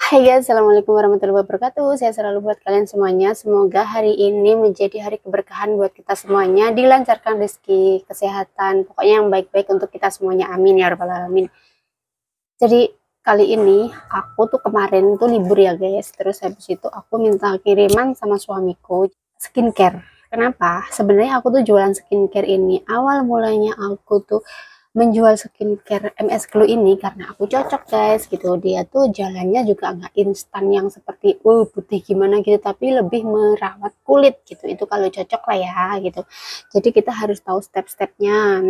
Hai guys, assalamualaikum warahmatullahi wabarakatuh. Saya selalu buat kalian semuanya. Semoga hari ini menjadi hari keberkahan buat kita semuanya. Dilancarkan rezeki, kesehatan, pokoknya yang baik-baik untuk kita semuanya. Amin ya rabbal alamin. Jadi kali ini aku tuh kemarin tuh libur ya guys. Terus habis itu aku minta kiriman sama suamiku skincare. Kenapa? Sebenarnya aku tuh jualan skincare ini. Awal mulanya aku tuh menjual skincare MS Glow ini karena aku cocok guys gitu. Dia tuh jalannya juga nggak instan yang seperti putih gimana gitu, tapi lebih merawat kulit gitu. Itu kalau cocok lah ya gitu. Jadi kita harus tahu step-stepnya.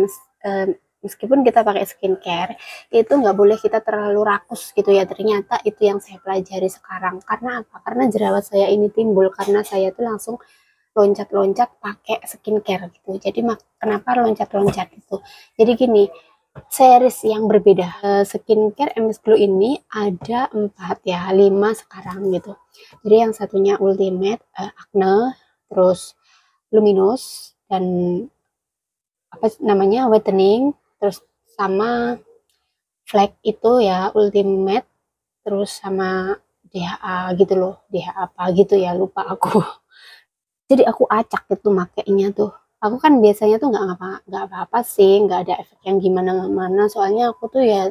Meskipun kita pakai skincare itu nggak boleh kita terlalu rakus gitu ya. Ternyata itu yang saya pelajari sekarang. Karena apa? Karena jerawat saya ini timbul karena saya tuh langsung loncat-loncat pakai skincare gitu. Jadi kenapa loncat-loncat itu? Jadi gini, series yang berbeda. Skincare MS Glow ini ada 4 ya, 5 sekarang gitu. Jadi yang satunya Ultimate, Acne, terus Luminous, dan apa namanya whitening, terus sama Flake itu ya Ultimate, terus sama DHA gitu loh, DHA apa gitu ya, lupa aku. Jadi aku acak gitu makainya tuh. Aku kan biasanya tuh nggak apa-apa sih, nggak ada efek yang gimana-mana. Soalnya aku tuh ya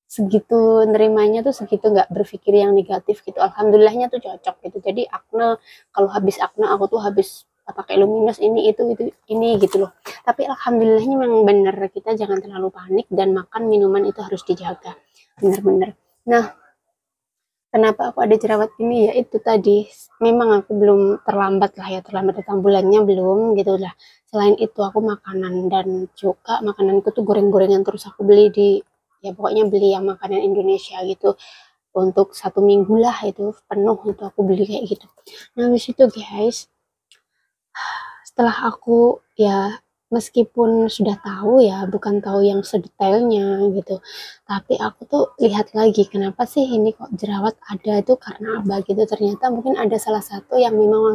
segitu nerimanya tuh segitu, nggak berpikir yang negatif gitu. Alhamdulillahnya tuh cocok gitu. Jadi akne, kalau habis akne aku tuh habis pakai luminous ini itu ini gitu loh. Tapi alhamdulillahnya memang bener, kita jangan terlalu panik dan makan minuman itu harus dijaga bener-bener. Nah, kenapa aku ada jerawat ini ya itu tadi, memang aku belum terlambat lah ya, terlambat datang bulannya belum gitu lah. Selain itu aku makanan, dan juga makananku tuh goreng-gorengan terus aku beli di, ya pokoknya beli yang makanan Indonesia gitu, untuk 1 minggu lah itu penuh itu aku beli kayak gitu. Nah habis itu guys, setelah aku ya, meskipun sudah tahu ya, bukan tahu yang sedetailnya gitu, tapi aku tuh lihat lagi kenapa sih ini kok jerawat ada itu karena apa gitu. Ternyata mungkin ada salah satu yang memang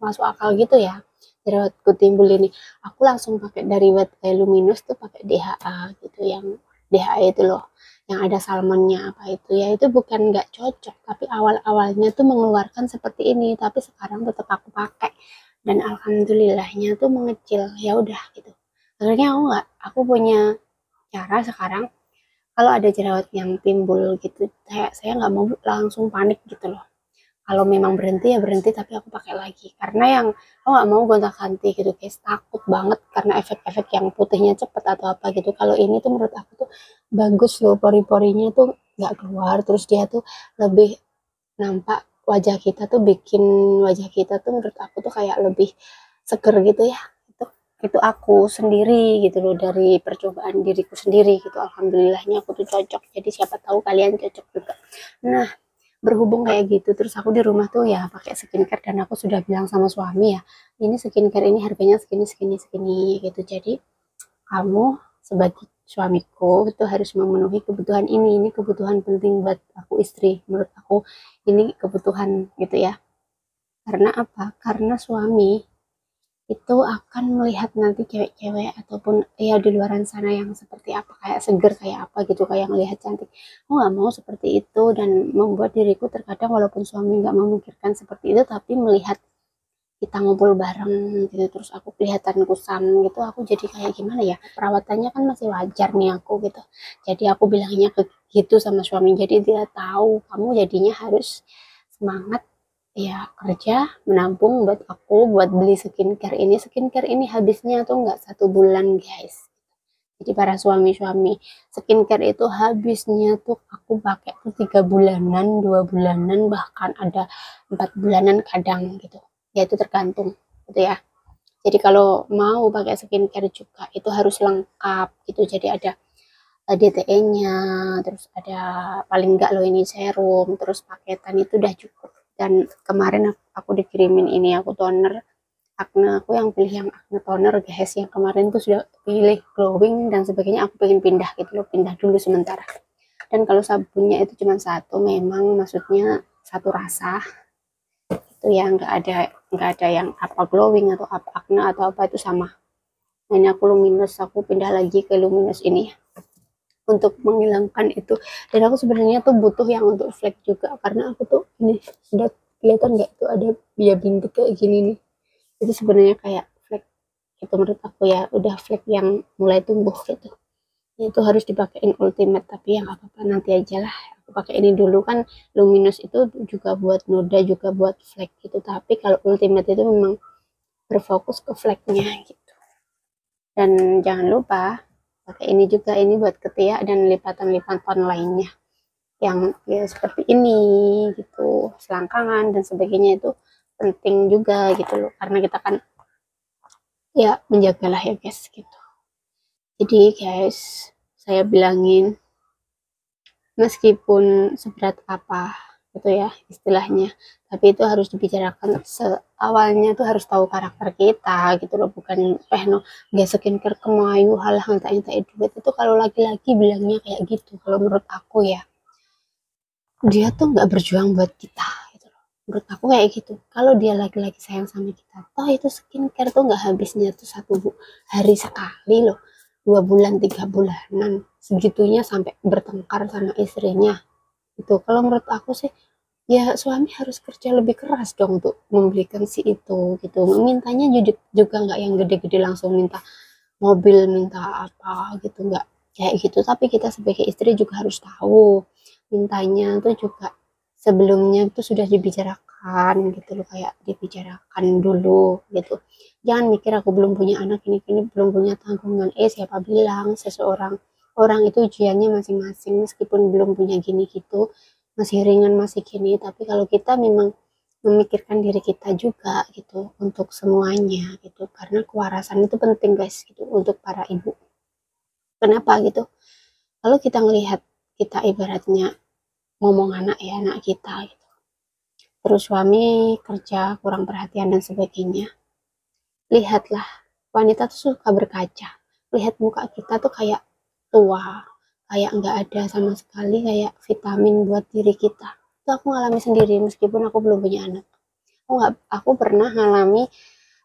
masuk akal gitu ya, jerawatku timbul ini. Aku langsung pakai dari White Luminous tuh pakai DHA gitu, yang DHA itu loh, yang ada salmonnya apa itu ya, itu bukan nggak cocok, tapi awal-awalnya tuh mengeluarkan seperti ini, tapi sekarang tetap aku pakai dan alhamdulillahnya tuh mengecil. Ya udah gitu, akhirnya aku punya cara sekarang. Kalau ada jerawat yang timbul gitu, kayak saya nggak mau langsung panik gitu loh. Kalau memang berhenti ya berhenti, tapi aku pakai lagi karena yang aku nggak mau gonta-ganti gitu guys, takut banget karena efek-efek yang putihnya cepet atau apa gitu. Kalau ini tuh menurut aku tuh bagus loh, pori-porinya tuh nggak keluar, terus dia tuh lebih nampak wajah kita tuh, bikin wajah kita tuh menurut aku tuh kayak lebih seger gitu ya. Itu aku sendiri gitu loh, dari percobaan diriku sendiri gitu. Alhamdulillahnya aku tuh cocok, jadi siapa tahu kalian cocok juga. Nah, berhubung kayak gitu, terus aku di rumah tuh ya pakai skincare, dan aku sudah bilang sama suami ya, ini skincare ini harganya segini segini segini gitu. Jadi kamu sebagai suamiku itu harus memenuhi kebutuhan ini kebutuhan penting buat aku istri, menurut aku ini kebutuhan gitu ya. Karena apa? Karena suami itu akan melihat nanti cewek-cewek ataupun ya di luaran sana yang seperti apa, kayak seger kayak apa gitu, kayak melihat cantik. Aku nggak mau seperti itu, dan membuat diriku terkadang walaupun suami nggak memikirkan seperti itu, tapi melihat kita ngumpul bareng gitu terus aku kelihatan kusam gitu, aku jadi kayak gimana ya, perawatannya kan masih wajar nih aku gitu. Jadi aku bilangnya ke gitu sama suami, jadi dia tahu kamu jadinya harus semangat ya, kerja menabung buat aku buat beli skincare ini habisnya tuh nggak 1 bulan guys. Jadi para suami-suami, skincare itu habisnya tuh aku pakai tuh 3 bulanan, 2 bulanan, bahkan ada 4 bulanan kadang gitu. Ya itu tergantung gitu ya. Jadi kalau mau pakai skincare juga itu harus lengkap gitu. Jadi ada DTE-nya, terus ada paling enggak loh ini serum, terus paketan itu udah cukup. Dan kemarin aku dikirimin ini, aku toner acne, aku yang pilih yang acne toner guys. Yang kemarin tuh sudah pilih glowing dan sebagainya, aku pengen pindah gitu loh, pindah dulu sementara. Dan kalau sabunnya itu cuma satu, memang maksudnya satu rasa itu ya, nggak ada yang apa glowing atau apa acne atau apa, itu sama. Nah ini aku luminous, aku pindah lagi ke luminous ini. untuk menghilangkan itu. Dan aku sebenarnya tuh butuh yang untuk flek juga, karena aku tuh ini sudah kelihatan nggak, itu ada dia bintik kayak gini nih, itu sebenarnya kayak flek itu menurut aku ya, udah flek yang mulai tumbuh gitu. Itu harus dipakein ultimate, tapi yang apa-apa nanti aja lah, aku pakai ini dulu. Kan luminous itu juga buat noda juga buat flek gitu, tapi kalau ultimate itu memang berfokus ke fleknya gitu. Dan jangan lupa pakai ini juga, ini buat ketiak dan lipatan-lipatan lainnya yang ya seperti ini gitu, selangkangan dan sebagainya, itu penting juga gitu loh, karena kita kan ya menjagalah ya guys gitu. Jadi guys, saya bilangin, meskipun seberat apa gitu ya istilahnya, tapi itu harus dibicarakan seawalnya, tuh harus tahu karakter kita gitu loh, bukan no gak skincare kemayu hal hantai duit. Itu kalau laki-laki bilangnya kayak gitu, kalau menurut aku ya, dia tuh nggak berjuang buat kita gitu loh. Menurut aku kayak gitu. Kalau dia laki-laki sayang sama kita, toh itu skincare tuh nggak habisnya tuh satu hari sekali loh, 2 bulan 3 bulanan segitunya sampai bertengkar sama istrinya. Itu kalau menurut aku sih, ya suami harus kerja lebih keras dong untuk membelikan si itu gitu. Mintanya juga nggak yang gede-gede langsung minta mobil, minta apa gitu, nggak kayak gitu. Tapi kita sebagai istri juga harus tahu mintanya tuh juga sebelumnya itu sudah dibicarakan gitu loh, kayak dibicarakan dulu gitu. Jangan mikir aku belum punya anak, ini belum punya tanggungan. Siapa bilang seseorang orang itu ujiannya masing-masing, meskipun belum punya gini gitu, masih ringan masih gini, tapi kalau kita memang memikirkan diri kita juga gitu untuk semuanya gitu, karena kewarasan itu penting guys gitu untuk para ibu. Kenapa gitu? Kalau kita ngelihat, kita ibaratnya ngomong anak ya, anak kita gitu, terus suami kerja kurang perhatian dan sebagainya, lihatlah, wanita tuh suka berkaca, lihat muka kita tuh kayak tua, kayak nggak ada sama sekali kayak vitamin buat diri kita. Itu aku ngalami sendiri meskipun aku belum punya anak. Aku pernah ngalami,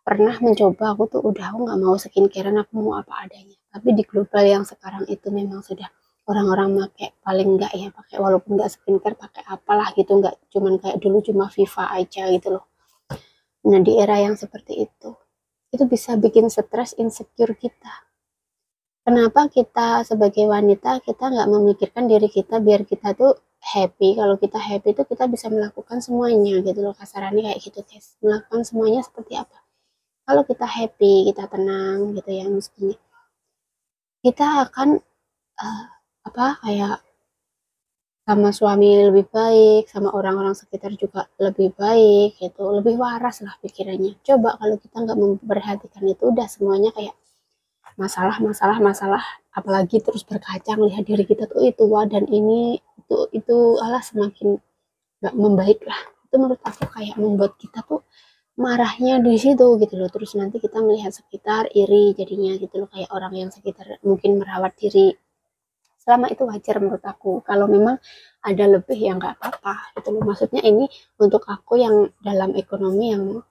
pernah mencoba, aku tuh udah, aku nggak mau skincarean, aku mau apa adanya. Tapi di global yang sekarang itu memang sudah orang-orang pakai, paling enggak ya pakai, walaupun nggak skincare pakai apalah gitu, nggak cuman kayak dulu cuma Viva aja gitu loh. Nah di era yang seperti itu bisa bikin stres, insecure kita. Kenapa kita sebagai wanita kita nggak memikirkan diri kita biar kita tuh happy? Kalau kita happy itu kita bisa melakukan semuanya gitu loh, kasarannya kayak gitu guys. Melakukan semuanya seperti apa? Kalau kita happy, kita tenang gitu ya, mestinya kita akan uh, apa kayak sama suami lebih baik, sama orang-orang sekitar juga lebih baik gitu, lebih waras lah pikirannya. Coba kalau kita nggak memperhatikan itu, udah semuanya kayak masalah masalah masalah, apalagi terus berkaca melihat diri kita tuh itu wah, dan ini itu alah, semakin nggak membaik lah. Itu menurut aku kayak membuat kita tuh marahnya di situ gitu loh. Terus nanti kita melihat sekitar iri jadinya gitu loh, kayak orang yang sekitar mungkin merawat diri, selama itu wajar menurut aku. Kalau memang ada lebih ya nggak apa-apa gitu loh. Maksudnya ini untuk aku yang dalam ekonomi yang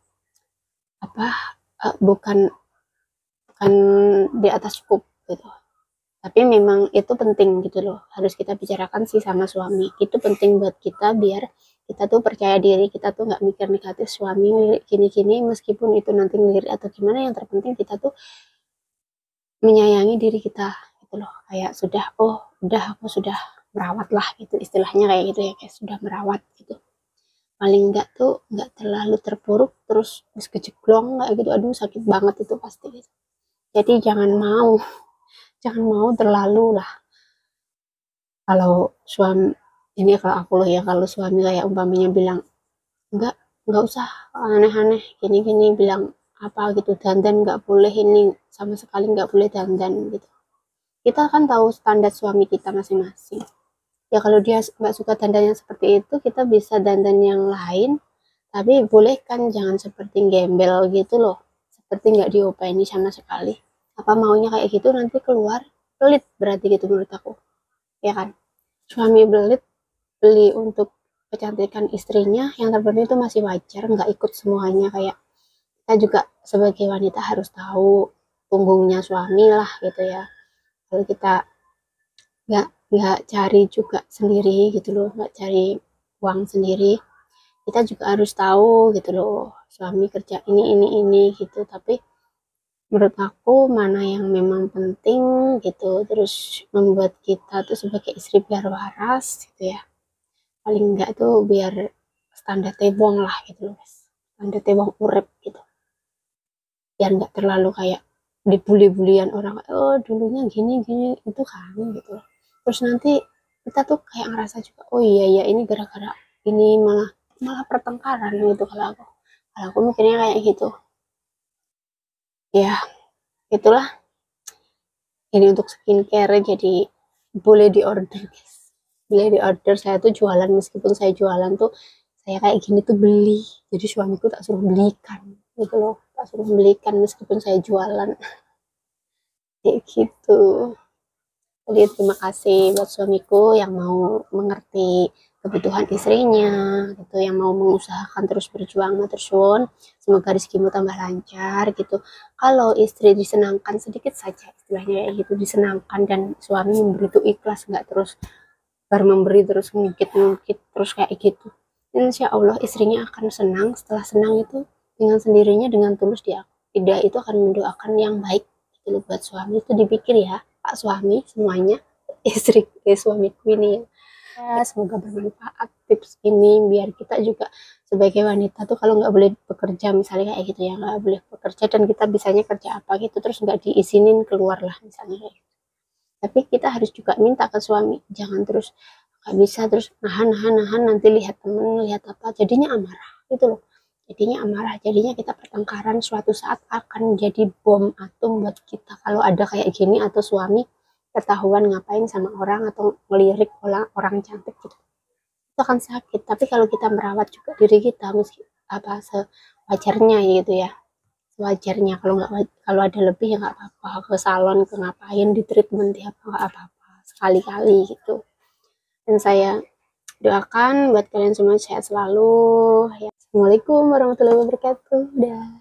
apa, bukan bukan di atas cukup gitu. Tapi memang itu penting gitu loh, harus kita bicarakan sih sama suami. Itu penting buat kita biar kita tuh percaya diri, kita tuh nggak mikir negatif suami gini-gini, meskipun itu nanti ngelirik atau gimana, yang terpenting kita tuh menyayangi diri kita gitu loh. Kayak sudah, oh udah, aku sudah merawat lah gitu, istilahnya kayak gitu ya guys, sudah merawat gitu. Paling enggak tuh nggak terlalu terpuruk terus kejeglong kayak gitu, aduh sakit banget itu pasti gitu. Jadi jangan mau terlalu lah. Kalau suami ini, kalau aku loh ya, kalau suami kayak umpamanya bilang enggak enggak usah aneh-aneh gini-gini, bilang apa gitu, dandan nggak boleh, ini sama sekali nggak boleh dandan gitu. Kita kan tahu standar suami kita masing-masing ya. Kalau dia nggak suka dandan yang seperti itu, kita bisa dandan yang lain, tapi boleh kan jangan seperti gembel gitu loh, seperti nggak diopaini sama sekali. Apa maunya kayak gitu, nanti keluar pelit berarti gitu menurut aku, ya kan? Suami belit, beli untuk kecantikan istrinya, yang terpenting itu masih wajar, nggak ikut semuanya. Kayak kita juga sebagai wanita harus tahu punggungnya suami lah gitu ya. Kalau kita nggak cari juga sendiri gitu loh, nggak cari uang sendiri. Kita juga harus tahu gitu loh, suami kerja ini gitu. Tapi menurut aku mana yang memang penting gitu, terus membuat kita tuh sebagai istri biar waras gitu ya, paling enggak tuh biar standar tebong lah gitu loh guys, standar tebong urep gitu, biar nggak terlalu kayak dibully-bulian orang, oh dulunya gini gini itu kan gitu. Terus nanti kita tuh kayak ngerasa juga, oh iya ya ini gara-gara ini malah malah pertengkaran gitu. Kalau aku mikirnya kayak gitu ya. Itulah, ini untuk skincare jadi boleh di order guys, boleh di order. Saya tuh jualan, meskipun saya jualan tuh saya kayak gini tuh beli, jadi suamiku tak suruh belikan gitu loh, tak suruh belikan meskipun saya jualan kayak gitu. Jadi terima kasih buat suamiku yang mau mengerti kebutuhan istrinya gitu, yang mau mengusahakan terus berjuang. Matur suwun, semoga rezekimu tambah lancar gitu. Kalau istri disenangkan sedikit saja istilahnya kayak gitu, disenangkan, dan suami memberi itu ikhlas, nggak terus baru memberi terus ngungkit-ngungkit terus kayak gitu, insya Allah istrinya akan senang. Setelah senang itu dengan sendirinya, dengan tulus dia tidak itu akan mendoakan yang baik gitu loh buat suami. Itu dipikir ya Pak suami semuanya, istri suamiku ini ya. Ya, semoga bermanfaat tips ini, biar kita juga sebagai wanita tuh kalau nggak boleh bekerja misalnya kayak gitu ya, nggak boleh bekerja, dan kita bisanya kerja apa gitu terus nggak diizinin keluar lah misalnya kayak gitu. Tapi kita harus juga minta ke suami, jangan terus nggak bisa terus nahan, nanti lihat temen lihat apa jadinya amarah gitu loh, jadinya amarah, jadinya kita pertengkaran, suatu saat akan jadi bom atom buat kita kalau ada kayak gini, atau suami ketahuan ngapain sama orang atau ngelirik orang cantik gitu, itu akan sakit. Tapi kalau kita merawat juga diri kita, meski apa sewajarnya gitu ya, wajarnya, kalau nggak, kalau ada lebih ya nggak apa-apa, ke salon ke ngapain di treatment tiap nggak apa-apa sekali-kali gitu. Dan saya doakan buat kalian semua sehat selalu ya. Assalamualaikum warahmatullahi wabarakatuh. Dah.